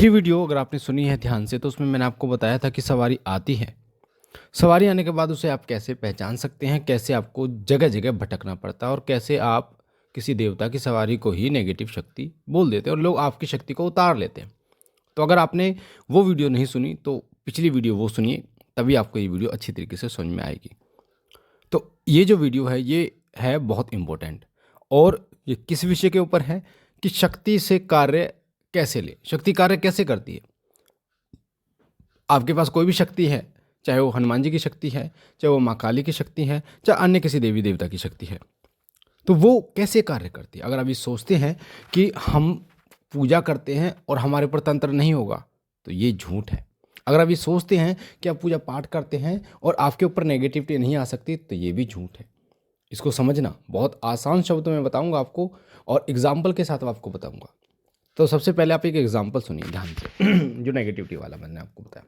पिछली वीडियो अगर आपने सुनी है ध्यान से तो उसमें मैंने आपको बताया था कि सवारी आती है। सवारी आने के बाद उसे आप कैसे पहचान सकते हैं, कैसे आपको जगह-जगह भटकना पड़ता है और कैसे आप किसी देवता की सवारी को ही नेगेटिव शक्ति बोल देते हैं और लोग आपकी शक्ति को उतार लेते हैं। तो अगर आपने वो वीडियो नहीं सुनी तो पिछली वीडियो वो सुनिए, तभी आपको ये वीडियो अच्छी तरीके से समझ में आएगी। तो ये जो वीडियो है ये है बहुत इम्पोर्टेंट और ये किस विषय के ऊपर है कि शक्ति से कार्य कैसे ले, शक्ति कार्य कैसे करती है। आपके पास कोई भी शक्ति है, चाहे वो हनुमान जी की शक्ति है, चाहे वो माँ काली की शक्ति है, चाहे अन्य किसी देवी देवता की शक्ति है, तो वो कैसे कार्य करती है। अगर आप ये सोचते हैं कि हम पूजा करते हैं और हमारे ऊपर तंत्र नहीं होगा, तो ये झूठ है। अगर आप ये सोचते हैं कि आप पूजा पाठ करते हैं और आपके ऊपर नेगेटिविटी नहीं आ सकती, तो ये भी झूठ है। इसको समझना बहुत आसान शब्दों में बताऊंगा आपको और एग्जाम्पल के साथ आपको बताऊंगा। तो सबसे पहले आप एक एग्जाम्पल सुनिए ध्यान से जो नेगेटिविटी वाला मैंने आपको बताया।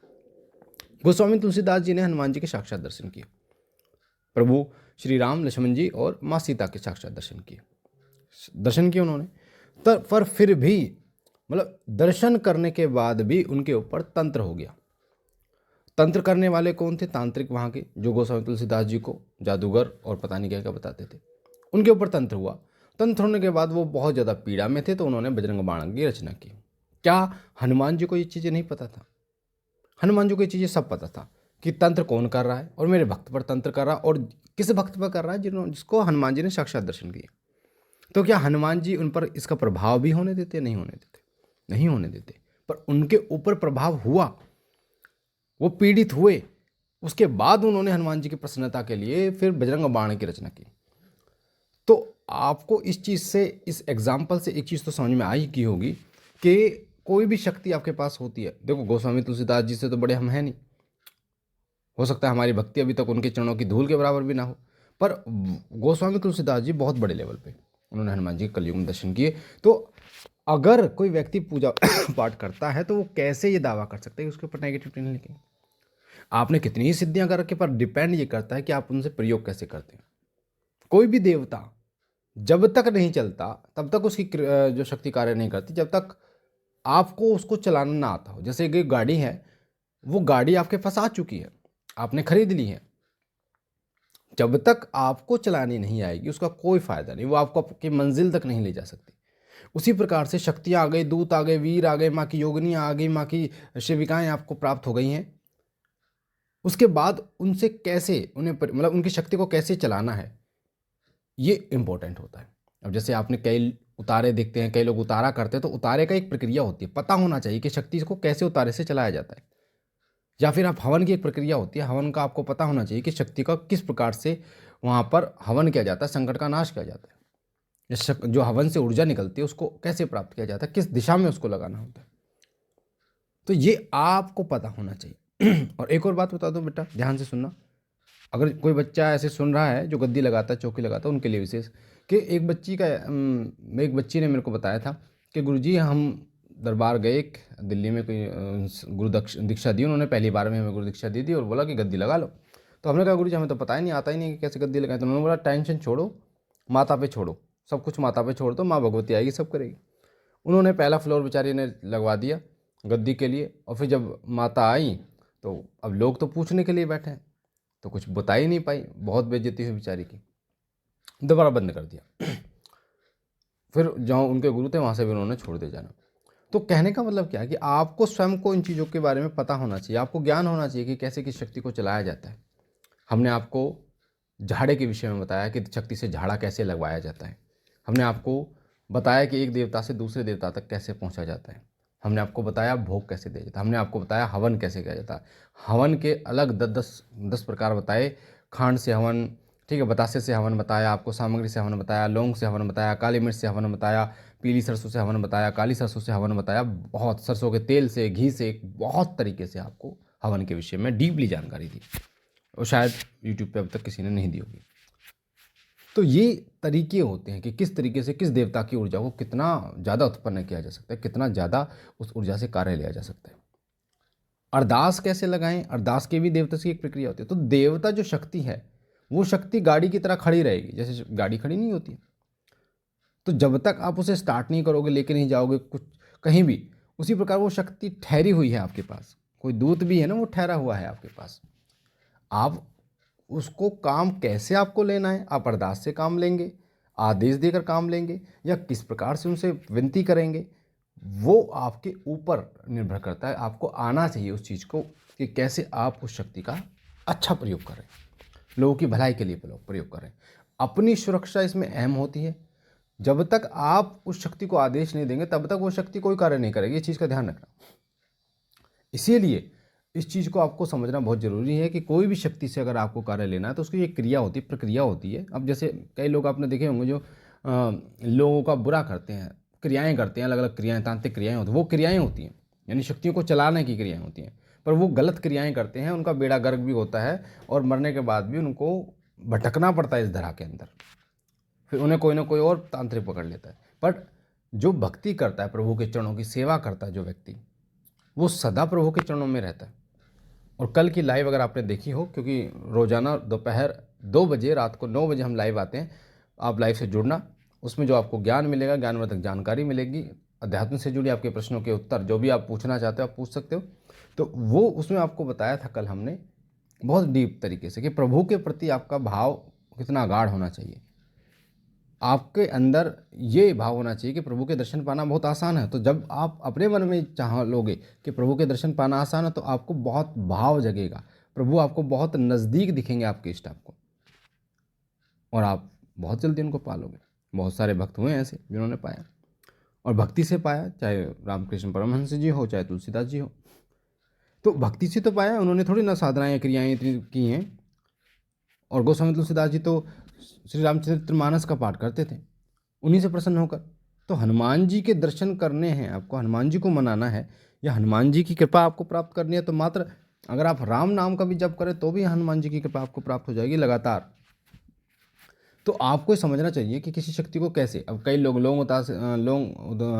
गोस्वामी तुलसीदास जी ने हनुमान जी के साक्षात दर्शन किए। प्रभु श्री राम, लक्ष्मण जी और माँ सीता के साक्षात दर्शन किए उन्होंने। पर फिर भी मतलब दर्शन करने के बाद भी उनके ऊपर तंत्र हो गया। तंत्र करने वाले कौन थे? तांत्रिक वहाँ के, जो गोस्वामी तुलसीदास जी को जादूगर और पता नहीं क्या क्या बताते थे, उनके ऊपर तंत्र हुआ। तंत्र होने के बाद वो बहुत ज़्यादा पीड़ा में थे, तो उन्होंने बजरंग बाण की रचना की। क्या हनुमान जी को ये चीज़ें नहीं पता था? हनुमान जी को ये चीज़ें सब पता था कि तंत्र कौन कर रहा है और मेरे भक्त पर तंत्र कर रहा है और किस भक्त पर कर रहा है जिसको हनुमान जी ने साक्षात दर्शन किए। तो क्या हनुमान जी उन पर इसका प्रभाव भी होने देते? नहीं होने देते, नहीं होने देते। पर उनके ऊपर प्रभाव हुआ, वो पीड़ित हुए। उसके बाद उन्होंने हनुमान जी की प्रसन्नता के लिए फिर बजरंग बाण की रचना की। तो आपको इस चीज़ से, इस एग्जाम्पल से एक चीज़ तो समझ में आई की होगी कि कोई भी शक्ति आपके पास होती है। देखो गोस्वामी तुलसीदास जी से तो बड़े हम हैं नहीं, हो सकता है हमारी भक्ति अभी तक उनके चरणों की धूल के बराबर भी ना हो, पर गोस्वामी तुलसीदास जी बहुत बड़े लेवल पे उन्होंने हनुमान जी के कलयुग में दर्शन किए। तो अगर कोई व्यक्ति पूजा पाठ करता है तो वो कैसे ये दावा कर सकता है कि उसके ऊपर नेगेटिविटी नहीं लिखेंगे? आपने कितनी ही सिद्धियां कर रखी, पर डिपेंड ये करता है कि आप उनसे प्रयोग कैसे करते हैं। कोई भी देवता जब तक नहीं चलता तब तक उसकी जो शक्ति कार्य नहीं करती, जब तक आपको उसको चलाना ना आता हो। जैसे कि गाड़ी है, वो गाड़ी आपके पास आ चुकी है, आपने खरीद ली है, जब तक आपको चलानी नहीं आएगी उसका कोई फायदा नहीं, वो आपको आपकी मंजिल तक नहीं ले जा सकती। उसी प्रकार से शक्तियाँ आ गई, दूत आ गए, वीर आ गए, माँ की योगिनियाँ आ गई, माँ की सेविकाएँ आपको प्राप्त हो गई हैं। उसके बाद उनसे कैसे उन्हें मतलब उनकी शक्ति को कैसे चलाना है, ये इम्पोर्टेंट होता है। अब जैसे आपने कई उतारे देखते हैं, कई लोग उतारा करते हैं, तो उतारे का एक प्रक्रिया होती है, पता होना चाहिए कि शक्ति को कैसे उतारे से चलाया जाता है। या फिर आप हवन की एक प्रक्रिया होती है, हवन का आपको पता होना चाहिए कि शक्ति का किस प्रकार से वहाँ पर हवन किया जाता है, संकट का नाश किया जाता है। जो हवन से ऊर्जा निकलती है उसको कैसे प्राप्त किया जाता है, किस दिशा में उसको लगाना होता है, तो ये आपको पता होना चाहिए। और एक और बात बता दो बेटा, ध्यान से सुनना। अगर कोई बच्चा ऐसे सुन रहा है जो गद्दी लगाता है, चौकी लगाता है, उनके लिए विशेष कि एक बच्ची ने मेरे को बताया था कि गुरुजी हम दरबार गए, दिल्ली में कोई गुरु दीक्षा दी उन्होंने, पहली बार में हमें गुरु दीक्षा दी थी और बोला कि गद्दी लगा लो। तो हमने कहा गुरुजी हमें तो पता ही नहीं, आता ही नहीं कि कैसे गद्दी लगाए। तो उन्होंने बोला टेंशन छोड़ो, माता पे छोड़ो, सब कुछ माता पे छोड़ दो, माँ भगवती आएगी सब करेगी। उन्होंने पहला फ्लोर बेचारी ने लगवा दिया गद्दी के लिए, और फिर जब माता आई तो अब लोग तो पूछने के लिए बैठे हैं, तो कुछ बता ही नहीं पाई, बहुत बेइज्जती हुई बेचारी की, दोबारा बंद कर दिया। फिर जहाँ उनके गुरु थे वहाँ से भी उन्होंने छोड़ दिया जाना। तो कहने का मतलब क्या है कि आपको स्वयं को इन चीज़ों के बारे में पता होना चाहिए, आपको ज्ञान होना चाहिए कि कैसे किस शक्ति को चलाया जाता है। हमने आपको झाड़े के विषय में बताया कि शक्ति से झाड़ा कैसे लगवाया जाता है। हमने आपको बताया कि एक देवता से दूसरे देवता तक कैसे पहुँचा जाता है। हमने आपको बताया भोग कैसे दिया जाता है। हमने आपको बताया हवन कैसे किया जाता है। हवन के अलग 10 प्रकार बताए। खांड से हवन, ठीक है, बतासे से हवन बताया, आपको सामग्री से हवन बताया, लौंग से हवन बताया, काली मिर्च से हवन बताया, पीली सरसों से हवन बताया, काली सरसों से हवन बताया, बहुत सरसों के तेल से, घी से, बहुत तरीके से आपको हवन के विषय में डीपली जानकारी दी, और शायद यूट्यूब पे अब तक किसी ने नहीं दी होगी। तो ये तरीके होते हैं कि किस तरीके से किस देवता की ऊर्जा को कितना ज़्यादा उत्पन्न किया जा सकता है, कितना ज़्यादा उस ऊर्जा से कार्य लिया जा सकता है। अरदास कैसे लगाएं, अरदास की भी देवता की एक प्रक्रिया होती है। तो देवता जो शक्ति है वो शक्ति गाड़ी की तरह खड़ी रहेगी, जैसे गाड़ी खड़ी नहीं होती, तो जब तक आप उसे स्टार्ट नहीं करोगे, लेके नहीं जाओगे कुछ कहीं भी, उसी प्रकार वो शक्ति ठहरी हुई है आपके पास। कोई दूत भी है ना, वो ठहरा हुआ है आपके पास। आप उसको काम कैसे आपको लेना है, आप अरदास से काम लेंगे, आदेश देकर काम लेंगे, या किस प्रकार से उनसे विनती करेंगे, वो आपके ऊपर निर्भर करता है। आपको आना चाहिए उस चीज़ को कि कैसे आप उस शक्ति का अच्छा प्रयोग करें, लोगों की भलाई के लिए प्रयोग करें। अपनी सुरक्षा इसमें अहम होती है। जब तक आप उस शक्ति को आदेश नहीं देंगे तब तक वो शक्ति कोई कार्य नहीं करेगी, ये चीज़ का ध्यान रखना। इसीलिए इस चीज़ को आपको समझना बहुत ज़रूरी है कि कोई भी शक्ति से अगर आपको कार्य लेना है तो उसकी एक क्रिया होती है, प्रक्रिया होती है। अब जैसे कई लोग आपने देखे होंगे जो लोगों का बुरा करते हैं, क्रियाएं करते हैं, अलग अलग क्रियाएं, तांत्रिक क्रियाएं होती हैं, वो क्रियाएं होती हैं, यानी शक्तियों को चलाने की क्रियाएं होती हैं। पर वो गलत क्रियाएं करते हैं, उनका बेड़ा गर्क भी होता है और मरने के बाद भी उनको भटकना पड़ता है इस धरा के अंदर। फिर उन्हें कोई ना कोई और तांत्रिक पकड़ लेता है। बट जो भक्ति करता है, प्रभु के चरणों की सेवा करता है जो व्यक्ति, वो सदा प्रभु के चरणों में रहता है। और कल की लाइव अगर आपने देखी हो, क्योंकि रोज़ाना दोपहर 2 बजे, रात को 9 बजे हम लाइव आते हैं, आप लाइव से जुड़ना। उसमें जो आपको ज्ञान मिलेगा, ज्ञानवर्धक जानकारी मिलेगी, अध्यात्म से जुड़ी आपके प्रश्नों के उत्तर जो भी आप पूछना चाहते हो आप पूछ सकते हो। तो वो उसमें आपको बताया था कल हमने बहुत डीप तरीके से कि प्रभु के प्रति आपका भाव कितना गाढ़ होना चाहिए। आपके अंदर ये भाव होना चाहिए कि प्रभु के दर्शन पाना बहुत आसान है। तो जब आप अपने मन में चाह लोगे कि प्रभु के दर्शन पाना आसान है, तो आपको बहुत भाव जगेगा, प्रभु आपको बहुत नज़दीक दिखेंगे, आपके इष्ट आपको, और आप बहुत जल्दी उनको पालोगे। बहुत सारे भक्त हुए ऐसे जिन्होंने पाया, और भक्ति से पाया, चाहे रामकृष्ण परमहंस जी हो, चाहे तुलसीदास जी हो। तो भक्ति से तो पाया, उन्होंने थोड़ी ना साधनाएँ क्रियाएँ इतनी की हैं। और गोस्वामी तुलसीदास जी तो श्री रामचरितमानस का पाठ करते थे उन्हीं से प्रसन्न होकर। तो हनुमान जी के दर्शन करने हैं आपको, हनुमान जी को मनाना है, या हनुमान जी की कृपा आपको प्राप्त करनी है, तो मात्र अगर आप राम नाम का भी जप करें तो भी हनुमान जी की कृपा आपको प्राप्त हो जाएगी लगातार। तो आपको समझना चाहिए कि किसी शक्ति को कैसे, अब कई लोग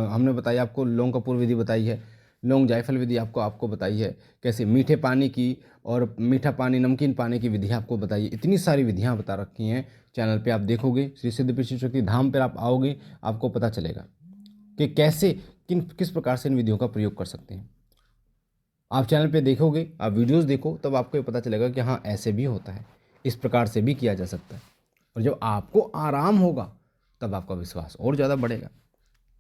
हमने बताया आपको, लौंग कपूर विधि बताई है, लौंग जायफल विधि आपको बताई है, कैसे मीठे पानी की और मीठा पानी नमकीन पानी की विधि आपको बताई है। इतनी सारी विधियाँ बता रखी हैं चैनल पे, आप देखोगे श्री सिद्धपीठ शिव शक्ति धाम पर आप आओगे, आपको पता चलेगा कि कैसे किस प्रकार से इन विधियों का प्रयोग कर सकते हैं। आप चैनल पे देखोगे, आप वीडियोस देखो, तब आपको ये पता चलेगा कि हाँ ऐसे भी होता है, इस प्रकार से भी किया जा सकता है। और जब आपको आराम होगा तब आपका विश्वास और ज़्यादा बढ़ेगा।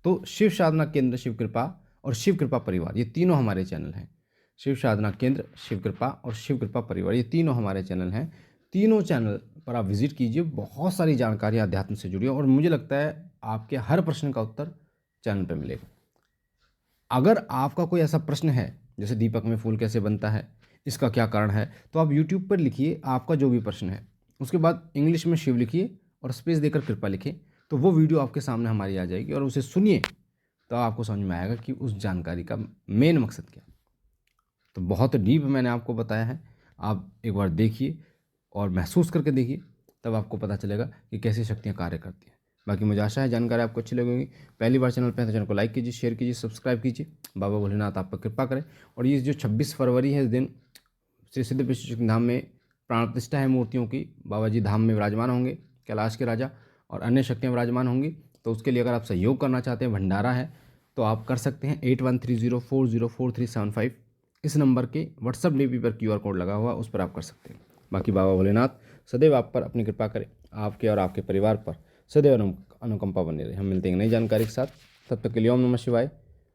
तो शिव साधना केंद्र शिव कृपा और शिव कृपा परिवार, ये तीनों हमारे चैनल हैं। शिव साधना केंद्र, शिव कृपा और शिव कृपा परिवार, ये तीनों हमारे चैनल हैं। तीनों चैनल पर आप विजिट कीजिए, बहुत सारी जानकारी अध्यात्म से जुड़ी है, और मुझे लगता है आपके हर प्रश्न का उत्तर चैनल पर मिलेगा। अगर आपका कोई ऐसा प्रश्न है, जैसे दीपक में फूल कैसे बनता है, इसका क्या कारण है, तो आप यूट्यूब पर लिखिए आपका जो भी प्रश्न है, उसके बाद इंग्लिश में शिव लिखिए और स्पेस देकर कृपा लिखिए, तो वो वीडियो आपके सामने हमारी आ जाएगी, और उसे सुनिए तो आपको समझ में आएगा कि उस जानकारी का मेन मकसद क्या है। तो बहुत डीप मैंने आपको बताया है, आप एक बार देखिए और महसूस करके देखिए, तब आपको पता चलेगा कि कैसी शक्तियाँ कार्य करती हैं। बाकी मुझे आशा है जानकारी आपको अच्छी लगेगी। पहली बार चैनल पे हैं तो चैनल को लाइक कीजिए, शेयर कीजिए, सब्सक्राइब कीजिए। बाबा भोलेनाथ आप पर कृपा करें। और ये जो 26 फरवरी है, इस दिन श्री सिद्धपीठ शिव शक्ति धाम में प्राण प्रतिष्ठा है मूर्तियों की। बाबा जी धाम में विराजमान होंगे, कैलाश के राजा, और अन्य शक्तियाँ विराजमान होंगी। तो उसके लिए अगर आप सहयोग करना चाहते हैं, भंडारा है, तो आप कर सकते हैं 8130404375। इस नंबर के व्हाट्सअप डीपी पर QR कोड लगा हुआ, उस पर आप कर सकते हैं। बाकी बाबा भोलेनाथ सदैव आप पर अपनी कृपा करें, आपके और आपके परिवार पर सदैव अनुकंपा बनी रहे। हम मिलते हैं नई जानकारी के साथ, तब तक के लिए ओम नमः शिवाय,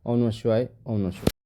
ओम नमः शिवाय, ओम नमः शिवाय।